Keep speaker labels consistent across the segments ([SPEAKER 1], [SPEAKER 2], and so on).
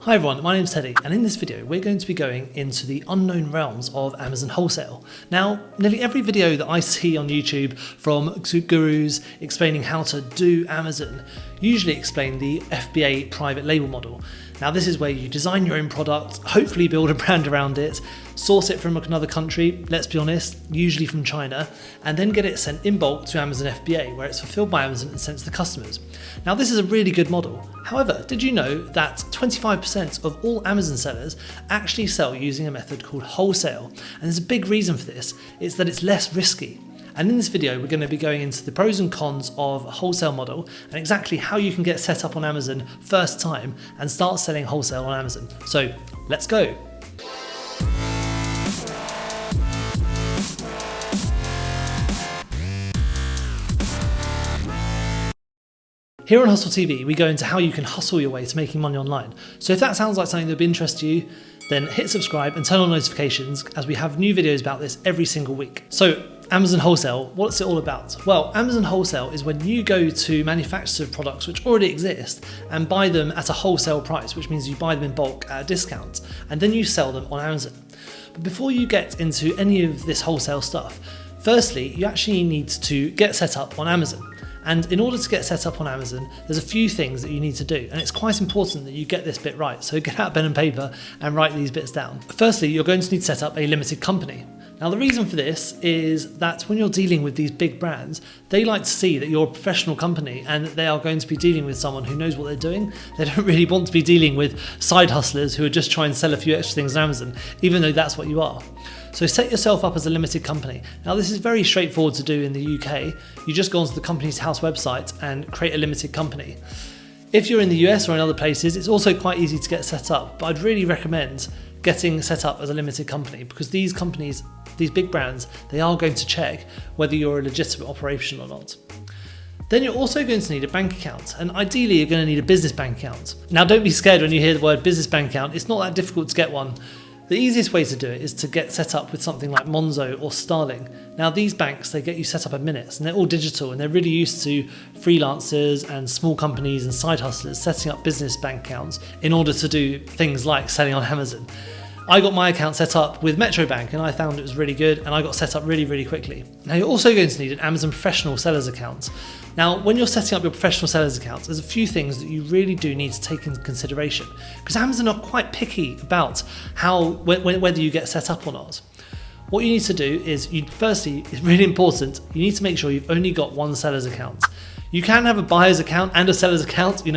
[SPEAKER 1] Hi everyone, my name's Teddy, and in this video we're going to be going into the unknown realms of Amazon wholesale. Now, nearly every video that I see on YouTube from gurus explaining how to do Amazon usually explain the FBA private label model. Now this is where you design your own product, hopefully build a brand around it, source it from another country, let's be honest, usually from China, and then get it sent in bulk to Amazon FBA, where it's fulfilled by Amazon and sent to the customers. Now this is a really good model. However, did you know that 25% of all Amazon sellers actually sell using a method called wholesale? And there's a big reason for this, it's that it's less risky. And in this video, we're going to be going into the pros and cons of a wholesale model and exactly how you can get set up on Amazon first time and start selling wholesale on Amazon. So let's go. Here on Hustle TV, we go into how you can hustle your way to making money online. So if that sounds like something that would interest you, then hit subscribe and turn on notifications as we have new videos about this every single week. So Amazon wholesale, what's it all about? Well, Amazon wholesale is when you go to manufacturers of products which already exist and buy them at a wholesale price, which means you buy them in bulk at a discount, and then you sell them on Amazon. But before you get into any of this wholesale stuff, firstly, you actually need to get set up on Amazon. And in order to get set up on Amazon, there's a few things that you need to do, and it's quite important that you get this bit right. So get out pen and paper and write these bits down. Firstly, you're going to need to set up a limited company. Now the reason for this is that when you're dealing with these big brands, they like to see that you're a professional company and that they are going to be dealing with someone who knows what they're doing. They don't really want to be dealing with side hustlers who are just trying to sell a few extra things on Amazon, even though that's what you are. So set yourself up as a limited company. Now this is very straightforward to do in the UK. You just go onto the Companies House website and create a limited company. If you're in the US or in other places, it's also quite easy to get set up, but I'd really recommend getting set up as a limited company because these companies, these big brands, they are going to check whether you're a legitimate operation or not. Then you're also going to need a bank account, and ideally you're going to need a business bank account. Now don't be scared when you hear the word business bank account, it's not that difficult to get one. The easiest way to do it is to get set up with something like Monzo or Starling. Now these banks, they get you set up in minutes and they're all digital and they're really used to freelancers and small companies and side hustlers setting up business bank accounts in order to do things like selling on Amazon. I got my account set up with Metro Bank and I found it was really good and I got set up really quickly. Now you're also going to need an Amazon professional sellers account. Now when you're setting up your professional sellers account, there's a few things that you really do need to take into consideration because Amazon are quite picky about whether you get set up or not. What you need to do is, firstly, it's really important, you need to make sure you've only got one seller's account. You can have a buyer's account and a seller's account,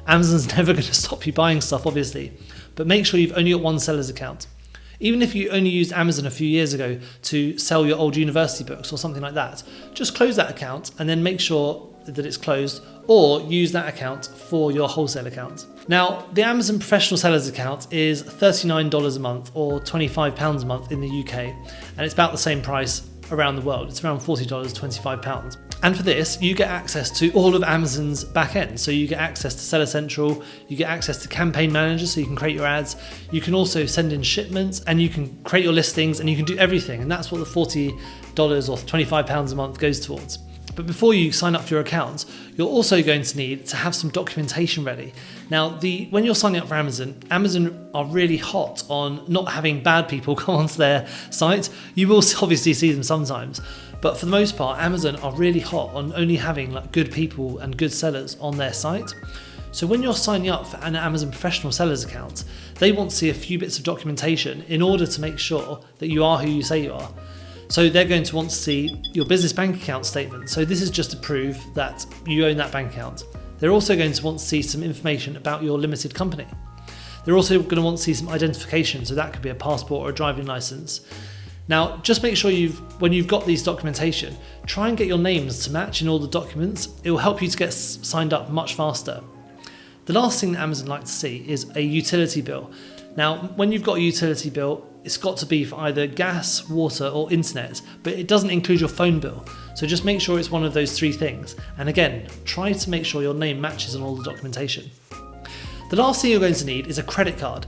[SPEAKER 1] Amazon's never going to stop you buying stuff obviously, but make sure you've only got one seller's account. Even if you only used Amazon a few years ago to sell your old university books or something like that, just close that account and then make sure that it's closed, or use that account for your wholesale account. Now, the Amazon professional sellers account is $39 a month or £25 a month in the UK, and it's about the same price around the world. It's around $40, £25. And for this, you get access to all of Amazon's back end. So you get access to Seller Central, you get access to Campaign Manager so you can create your ads. You can also send in shipments and you can create your listings and you can do everything. And that's what the $40 or £25 a month goes towards. But before you sign up for your account, you're also going to need to have some documentation ready. Now, when you're signing up for Amazon, Amazon are really hot on not having bad people come onto their site. You will obviously see them sometimes, but for the most part, Amazon are really hot on only having good people and good sellers on their site. So when you're signing up for an Amazon professional sellers account, they want to see a few bits of documentation in order to make sure that you are who you say you are. So they're going to want to see your business bank account statement. So this is just to prove that you own that bank account. They're also going to want to see some information about your limited company. They're also going to want to see some identification. So that could be a passport or a driving license. Now, just make sure when you've got these documentation, try and get your names to match in all the documents. It will help you to get signed up much faster. The last thing that Amazon like to see is a utility bill. Now, when you've got a utility bill, it's got to be for either gas, water or internet, but it doesn't include your phone bill. So just make sure it's one of those three things. And again, try to make sure your name matches on all the documentation. The last thing you're going to need is a credit card.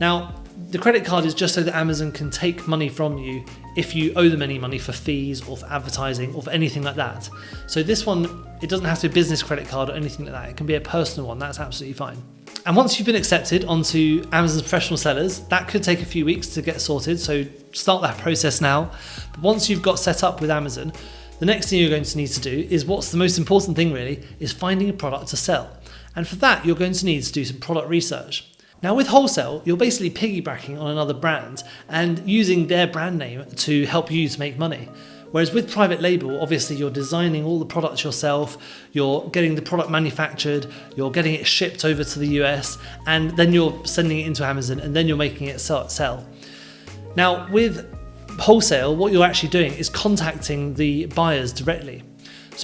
[SPEAKER 1] Now, The credit card is just so that Amazon can take money from you if you owe them any money for fees or for advertising or for anything like that. So this one, it doesn't have to be a business credit card or anything like that. It can be a personal one. That's absolutely fine. And once you've been accepted onto Amazon's professional sellers, that could take a few weeks to get sorted. So start that process now. But once you've got set up with Amazon, the next thing you're going to need to do is, what's the most important thing really, is finding a product to sell. And for that, you're going to need to do some product research. Now with wholesale, you're basically piggybacking on another brand and using their brand name to help you to make money. Whereas with private label, obviously you're designing all the products yourself, you're getting the product manufactured, you're getting it shipped over to the US, and then you're sending it into Amazon, and then you're making it sell. Now with wholesale, what you're actually doing is contacting the buyers directly.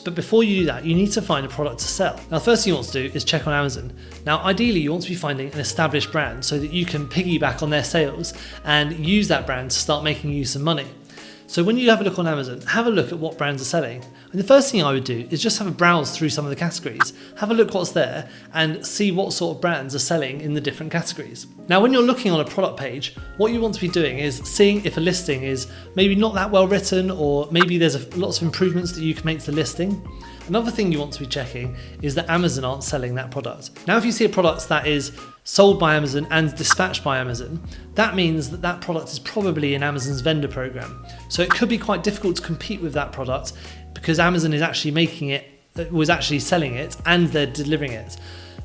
[SPEAKER 1] But before you do that, you need to find a product to sell. Now, the first thing you want to do is check on Amazon. Now, ideally, you want to be finding an established brand so that you can piggyback on their sales and use that brand to start making you some money. So when you have a look on Amazon, have a look at what brands are selling. And the first thing I would do is just have a browse through some of the categories, have a look what's there and see what sort of brands are selling in the different categories. Now, when you're looking on a product page, what you want to be doing is seeing if a listing is maybe not that well written, or maybe there's lots of improvements that you can make to the listing. Another thing you want to be checking is that Amazon aren't selling that product. Now, if you see a product that is sold by Amazon and dispatched by Amazon, that means that that product is probably in Amazon's vendor program. So it could be quite difficult to compete with that product because Amazon is actually making it, was actually selling it, and they're delivering it,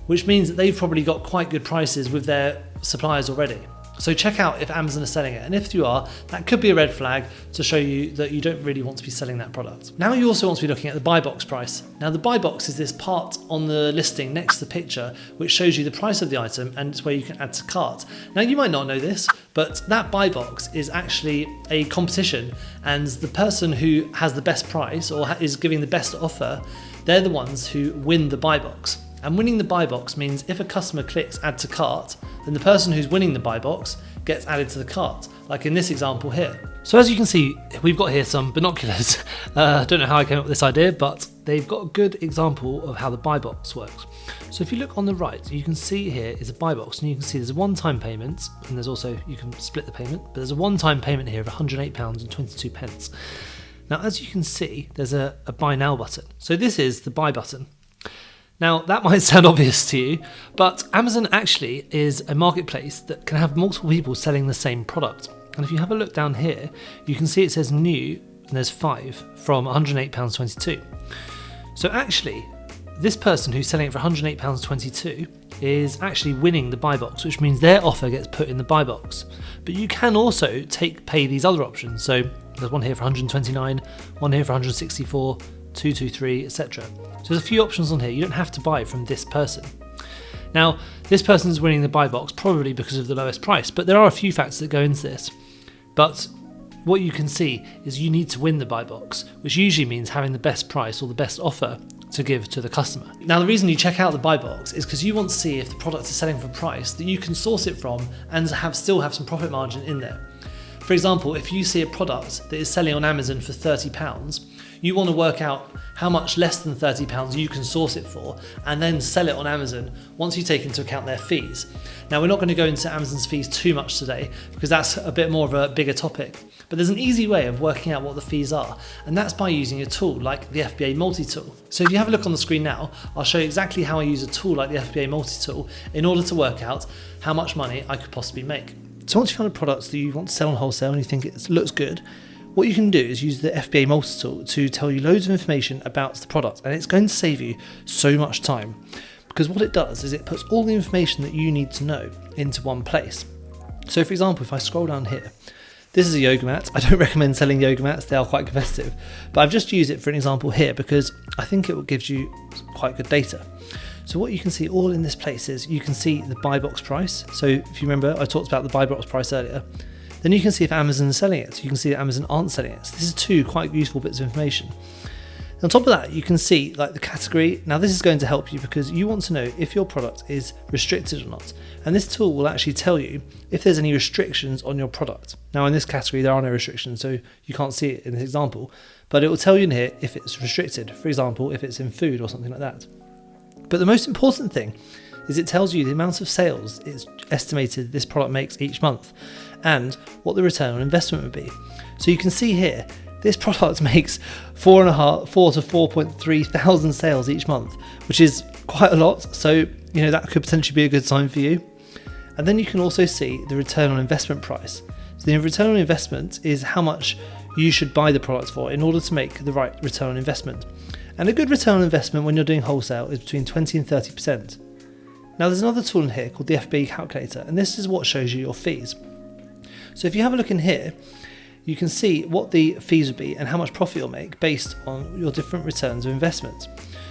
[SPEAKER 1] which means that they've probably got quite good prices with their suppliers already. So check out if Amazon is selling it, and if you are, that could be a red flag to show you that you don't really want to be selling that product. Now you also want to be looking at the buy box price. Now the buy box is this part on the listing next to the picture which shows you the price of the item, and it's where you can add to cart. Now you might not know this, but that buy box is actually a competition, and the person who has the best price or is giving the best offer, they're the ones who win the buy box. And winning the buy box means if a customer clicks add to cart, then the person who's winning the buy box gets added to the cart, like in this example here. So as you can see, we've got here some binoculars. I don't know how I came up with this idea, but they've got a good example of how the buy box works. So if you look on the right, you can see here is a buy box, and you can see there's a one-time payment, and there's also, you can split the payment, but there's a one-time payment here of £108.22. Now, as you can see, there's a buy now button. So this is the buy button. Now, that might sound obvious to you, but Amazon actually is a marketplace that can have multiple people selling the same product. And if you have a look down here, you can see it says new, and there's 5 from £108.22. So actually, this person who's selling it for £108.22 is actually winning the buy box, which means their offer gets put in the buy box. But you can also pay these other options. So there's one here for 129, one here for 164, 223, etc. So there's a few options on here. You don't have to buy from this person. Now, this person is winning the buy box probably because of the lowest price, but there are a few factors that go into this. But what you can see is you need to win the buy box, which usually means having the best price or the best offer to give to the customer. Now, the reason you check out the buy box is because you want to see if the product is selling for a price that you can source it from and still have some profit margin in there. For example, if you see a product that is selling on Amazon for £30, you want to work out how much less than £30 you can source it for and then sell it on Amazon once you take into account their fees. Now, we're not going to go into Amazon's fees too much today because that's a bit more of a bigger topic, but there's an easy way of working out what the fees are, and that's by using a tool like the FBA Multi-Tool. So if you have a look on the screen now, I'll show you exactly how I use a tool like the FBA Multi-Tool in order to work out how much money I could possibly make. So once you find a product that you want to sell on wholesale and you think it looks good, what you can do is use the FBA Multi-Tool to tell you loads of information about the product, and it's going to save you so much time, because what it does is it puts all the information that you need to know into one place. So for example, if I scroll down here, this is a yoga mat. I don't recommend selling yoga mats, they are quite competitive, but I've just used it for an example here because I think it will give you quite good data. So what you can see all in this place is you can see the buy box price. So if you remember, I talked about the buy box price earlier. Then you can see if Amazon is selling it. So you can see that Amazon aren't selling it. So this is 2 quite useful bits of information. On top of that, you can see like the category. Now this is going to help you because you want to know if your product is restricted or not. And this tool will actually tell you if there's any restrictions on your product. Now in this category, there are no restrictions, so you can't see it in this example, but it will tell you in here if it's restricted. For example, if it's in food or something like that. But the most important thing is it tells you the amount of sales it's estimated this product makes each month and what the return on investment would be. So you can see here, this product makes 4 to 4.3 thousand sales each month, which is quite a lot. So, that could potentially be a good sign for you. And then you can also see the return on investment price. So the return on investment is how much you should buy the product for in order to make the right return on investment. And a good return on investment when you're doing wholesale is between 20 and 30%. Now there's another tool in here called the FBA calculator, and this is what shows you your fees. So if you have a look in here, you can see what the fees would be and how much profit you'll make based on your different returns of investment.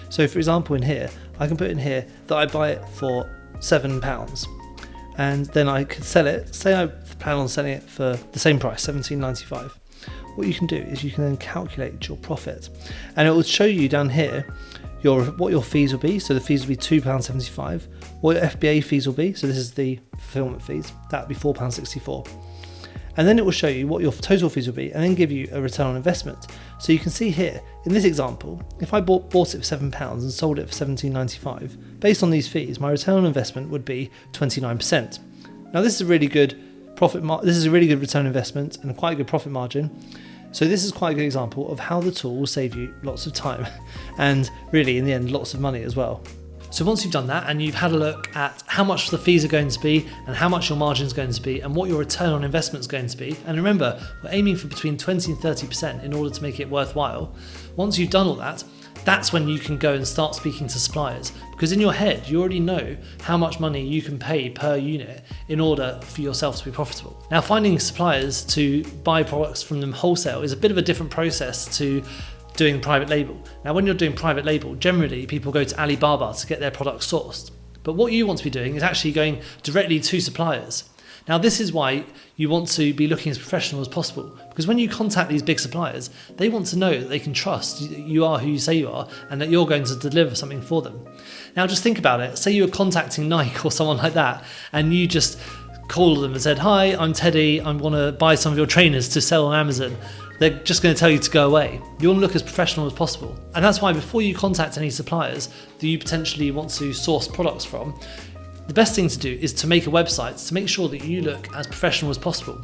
[SPEAKER 1] So for example in here, I can put in here that I buy it for £7 and then I could sell it, say I plan on selling it for the same price, £17.95. What you can do is you can then calculate your profit and it will show you down here what your fees will be. So the fees will be £2.75, what your FBA fees will be, so this is the fulfillment fees, that would be £4.64. And then it will show you what your total fees will be and then give you a return on investment. So you can see here, in this example, if I bought it for £7 and sold it for £17.95, based on these fees, my return on investment would be 29%. Now this is a really good return on investment and quite a good profit margin. So this is quite a good example of how the tool will save you lots of time and really in the end lots of money as well. So once you've done that and you've had a look at how much the fees are going to be and how much your margin is going to be and what your return on investment is going to be, and remember, we're aiming for between 20 and 30% in order to make it worthwhile. Once you've done all that, that's when you can go and start speaking to suppliers, because in your head you already know how much money you can pay per unit in order for yourself to be profitable. Now finding suppliers to buy products from them wholesale is a bit of a different process to doing private label. Now when you're doing private label, generally people go to Alibaba to get their products sourced, but what you want to be doing is actually going directly to suppliers. Now this is why you want to be looking as professional as possible, because when you contact these big suppliers, they want to know that they can trust you are who you say you are and that you're going to deliver something for them. Now just think about it, say you were contacting Nike or someone like that and you just called them and said, "Hi, I'm Teddy, I want to buy some of your trainers to sell on Amazon." They're just going to tell you to go away. You want to look as professional as possible. And that's why before you contact any suppliers that you potentially want to source products from, the best thing to do is to make a website to make sure that you look as professional as possible.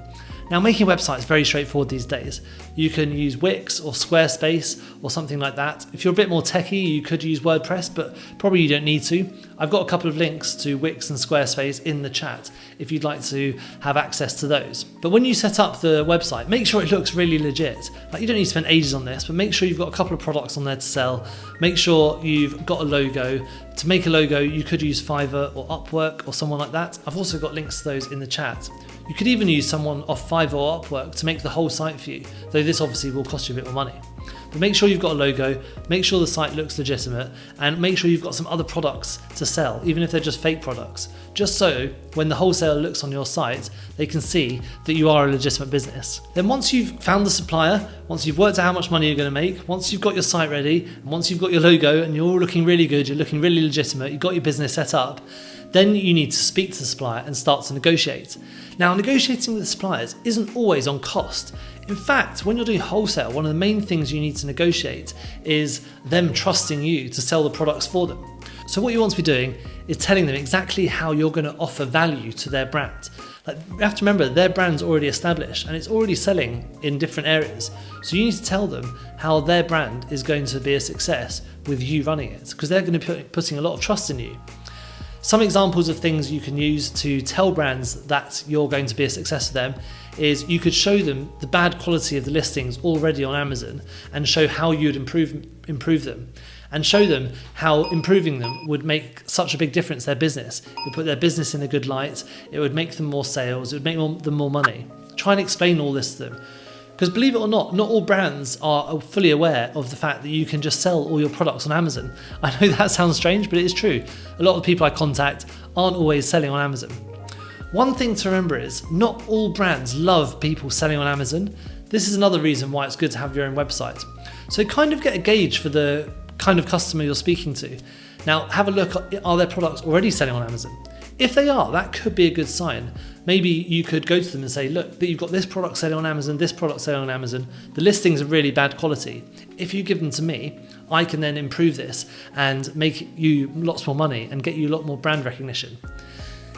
[SPEAKER 1] Now making a website is very straightforward these days. You can use Wix or Squarespace or something like that. If you're a bit more techie, you could use WordPress, but probably you don't need to. I've got a couple of links to Wix and Squarespace in the chat if you'd like to have access to those. But when you set up the website, make sure it looks really legit. Like, you don't need to spend ages on this, but make sure you've got a couple of products on there to sell. Make sure you've got a logo. To make a logo, you could use Fiverr or Upwork or someone like that. I've also got links to those in the chat. You could even use someone off Fiverr or Upwork to make the whole site for you, though this obviously will cost you a bit more money. But make sure you've got a logo, make sure the site looks legitimate, and make sure you've got some other products to sell, even if they're just fake products. Just so when the wholesaler looks on your site, they can see that you are a legitimate business. Then once you've found the supplier, once you've worked out how much money you're going to make, once you've got your site ready, and once you've got your logo and you're all looking really good, you're looking really legitimate, you've got your business set up, then you need to speak to the supplier and start to negotiate. Now, negotiating with suppliers isn't always on cost. In fact, when you're doing wholesale, one of the main things you need to negotiate is them trusting you to sell the products for them. So what you want to be doing is telling them exactly how you're going to offer value to their brand. Like, you have to remember, their brand's already established and it's already selling in different areas. So you need to tell them how their brand is going to be a success with you running it, because they're going to be putting a lot of trust in you. Some examples of things you can use to tell brands that you're going to be a success for them is you could show them the bad quality of the listings already on Amazon and show how you'd improve them, and show them how improving them would make such a big difference to their business. It would put their business in a good light, it would make them more sales, it would make them more money. Try and explain all this to them. Because believe it or not all brands are fully aware of the fact that you can just sell all your products on Amazon. I know that sounds strange, but it is true. A lot of the people I contact aren't always selling on Amazon. One thing to remember is not all brands love people selling on Amazon. This is another reason why it's good to have your own website. So kind of get a gauge for the kind of customer you're speaking to. Now have a look, are their products already selling on Amazon? If they are, that could be a good sign. Maybe you could go to them and say, look, you've got this product selling on Amazon, this product selling on Amazon. The listings are really bad quality. If you give them to me, I can then improve this and make you lots more money and get you a lot more brand recognition.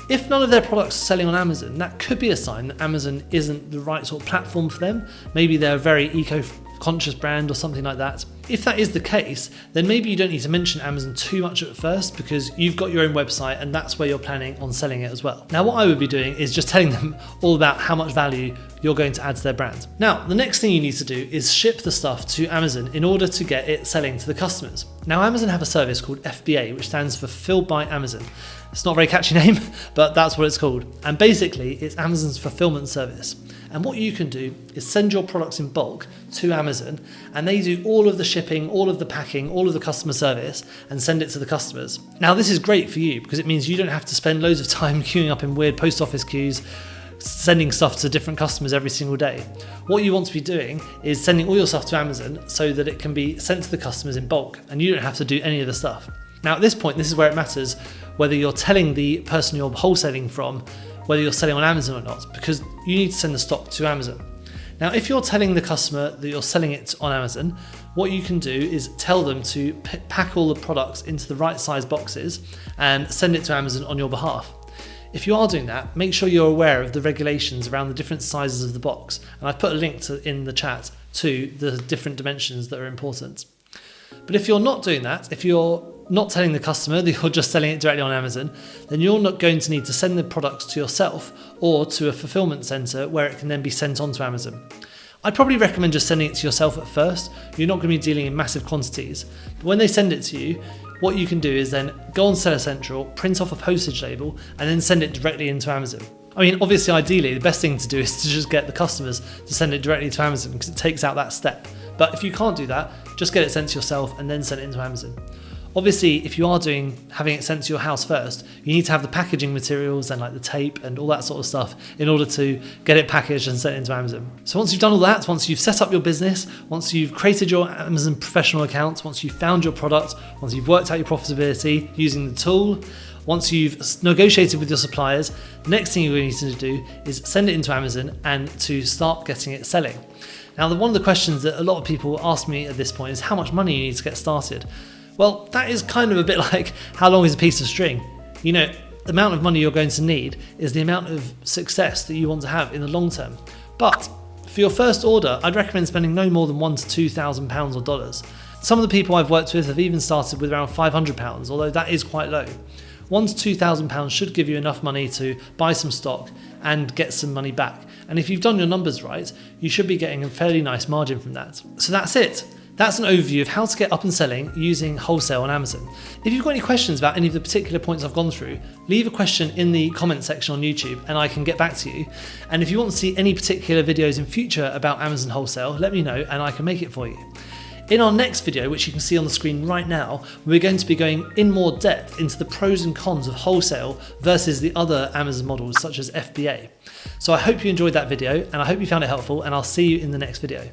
[SPEAKER 1] If none of their products are selling on Amazon, that could be a sign that Amazon isn't the right sort of platform for them. Maybe they're a very eco-conscious brand or something like that. If that is the case, then maybe you don't need to mention Amazon too much at first because you've got your own website and that's where you're planning on selling it as well. Now, what I would be doing is just telling them all about how much value you're going to add to their brand. Now, the next thing you need to do is ship the stuff to Amazon in order to get it selling to the customers. Now, Amazon have a service called FBA, which stands for Fulfilled by Amazon. It's not a very catchy name, but that's what it's called. And basically, it's Amazon's fulfillment service. And what you can do is send your products in bulk to Amazon, and they do all of the shipping, all of the packing, all of the customer service, and send it to the customers. Now, this is great for you because it means you don't have to spend loads of time queuing up in weird post office queues, sending stuff to different customers every single day. What you want to be doing is sending all your stuff to Amazon so that it can be sent to the customers in bulk, and you don't have to do any of the stuff. Now, at this point, this is where it matters whether you're telling the person you're wholesaling from whether you're selling on Amazon or not, because you need to send the stock to Amazon. Now, if you're telling the customer that you're selling it on Amazon, what you can do is tell them to pack all the products into the right size boxes and send it to Amazon on your behalf. If you are doing that, make sure you're aware of the regulations around the different sizes of the box. And I've put a link in the chat to the different dimensions that are important. But if you're not doing that, if you're not telling the customer that you're just selling it directly on Amazon, then you're not going to need to send the products to yourself or to a fulfillment center where it can then be sent on to Amazon. I'd probably recommend just sending it to yourself at first. You're not going to be dealing in massive quantities. But when they send it to you, what you can do is then go on Seller Central, print off a postage label, and then send it directly into Amazon. I mean, obviously, ideally, the best thing to do is to just get the customers to send it directly to Amazon because it takes out that step. But if you can't do that, just get it sent to yourself and then send it into Amazon. Obviously, if you are having it sent to your house first, you need to have the packaging materials and like the tape and all that sort of stuff in order to get it packaged and sent into Amazon. So once you've done all that, once you've set up your business, once you've created your Amazon professional account, once you've found your product, once you've worked out your profitability using the tool, once you've negotiated with your suppliers, the next thing you're going to need to do is send it into Amazon and to start getting it selling. Now, one of the questions that a lot of people ask me at this point is how much money you need to get started. Well, that is kind of a bit like how long is a piece of string? You know, the amount of money you're going to need is the amount of success that you want to have in the long term. But for your first order, I'd recommend spending no more than £1,000 to £2,000 or dollars. Some of the people I've worked with have even started with around £500, although that is quite low. £1,000 to £2,000 should give you enough money to buy some stock and get some money back. And if you've done your numbers right, you should be getting a fairly nice margin from that. So that's it. That's an overview of how to get up and selling using wholesale on Amazon. If you've got any questions about any of the particular points I've gone through, leave a question in the comment section on YouTube and I can get back to you. And if you want to see any particular videos in future about Amazon wholesale, let me know and I can make it for you. In our next video, which you can see on the screen right now, we're going to be going in more depth into the pros and cons of wholesale versus the other Amazon models such as FBA. So I hope you enjoyed that video and I hope you found it helpful, and I'll see you in the next video.